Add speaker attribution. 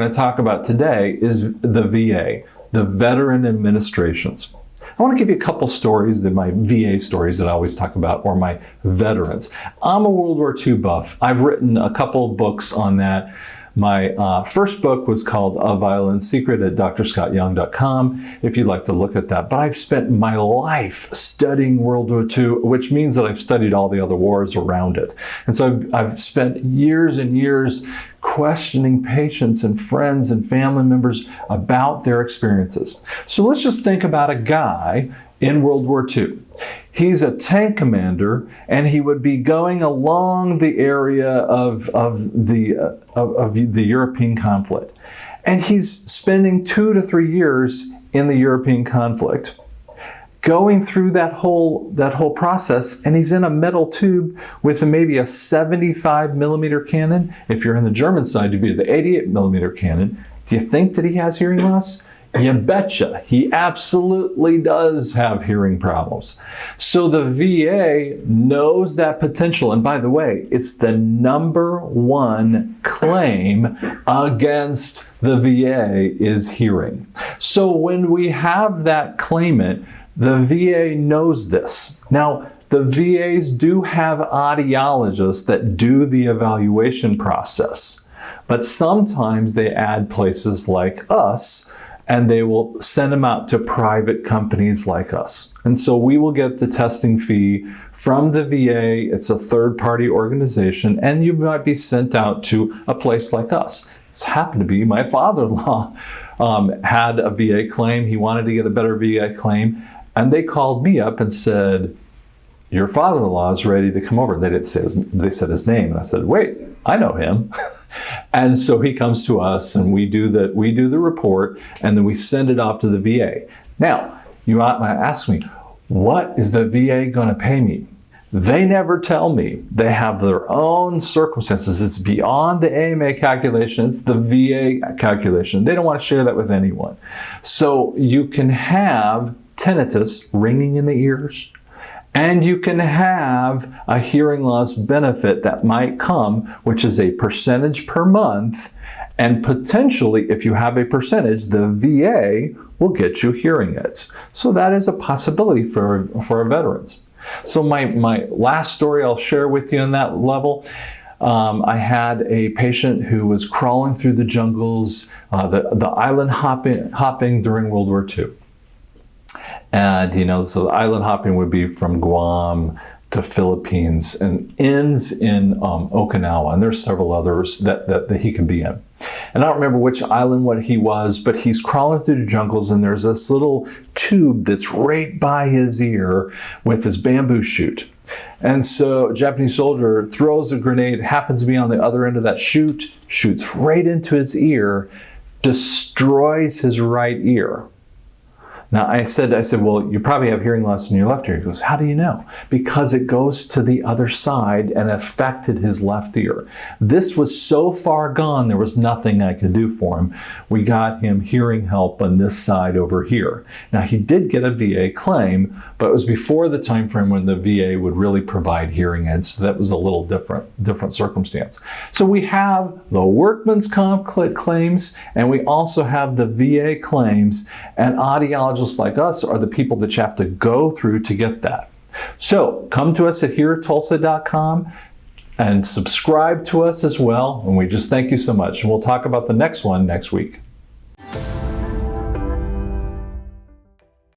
Speaker 1: going to talk about today is the VA, the Veteran Administrations. I want to give you a couple stories, my VA stories that I always talk about, or my veterans. I'm a World War II buff. I've written a couple books on that. My first book was called A Violent Secret at drscottyoung.com, if you'd like to look at that. But I've spent my life studying World War II, which means that I've studied all the other wars around it. And so I've spent years and years questioning patients and friends and family members about their experiences. So let's just think about a guy in World War II. He's a tank commander, and he would be going along the area of the European conflict. And he's spending 2 to 3 years in the European conflict, going through that whole process, and he's in a metal tube with maybe a 75 millimeter cannon. If you're in the German side, you'd be the 88 millimeter cannon. Do you think that he has hearing loss? You betcha. He absolutely does have hearing problems. So the VA knows that potential. And by the way, it's the #1 claim against the VA is hearing. So when we have that claimant, the VA knows this. Now, the VAs do have audiologists that do the evaluation process, but sometimes they add places like us, and they will send them out to private companies like us. And so we will get the testing fee from the VA. It's a third-party organization, and you might be sent out to a place like us. It's happened to be my father-in-law had a VA claim. He wanted to get a better VA claim, and they called me up and said, your father-in-law is ready to come over. They said his name, and I said, wait, I know him. And so he comes to us, and we do the report, and then we send it off to the VA. Now, you might ask me, what is the VA going to pay me? They never tell me. They have their own circumstances. It's beyond the AMA calculation. It's the VA calculation. They don't want to share that with anyone. So you can have tinnitus, ringing in the ears, and you can have a hearing loss benefit that might come, which is a percentage per month. And potentially, if you have a percentage, the VA will get you hearing aids. So that is a possibility for our veterans. So my last story I'll share with you on that level. I had a patient who was crawling through the jungles, the island hopping during World War II. And, so the island hopping would be from Guam to Philippines and ends in Okinawa. And there's several others that he can be in. And I don't remember which island what he was, but he's crawling through the jungles, and there's this little tube that's right by his ear with his bamboo shoot. And so a Japanese soldier throws a grenade, happens to be on the other end of that chute, shoots right into his ear, destroys his right ear. Now, I said, well, you probably have hearing loss in your left ear. He goes, how do you know? Because it goes to the other side and affected his left ear. This was so far gone, there was nothing I could do for him. We got him hearing help on this side over here. Now, he did get a VA claim, but it was before the time frame when the VA would really provide hearing aids. So that was a little different circumstance. So we have the workman's comp claims, and we also have the VA claims, and audiologists like us are the people that you have to go through to get that. So come to us at hereatulsa.com and subscribe to us as well. And we just thank you so much. And we'll talk about the next one next week.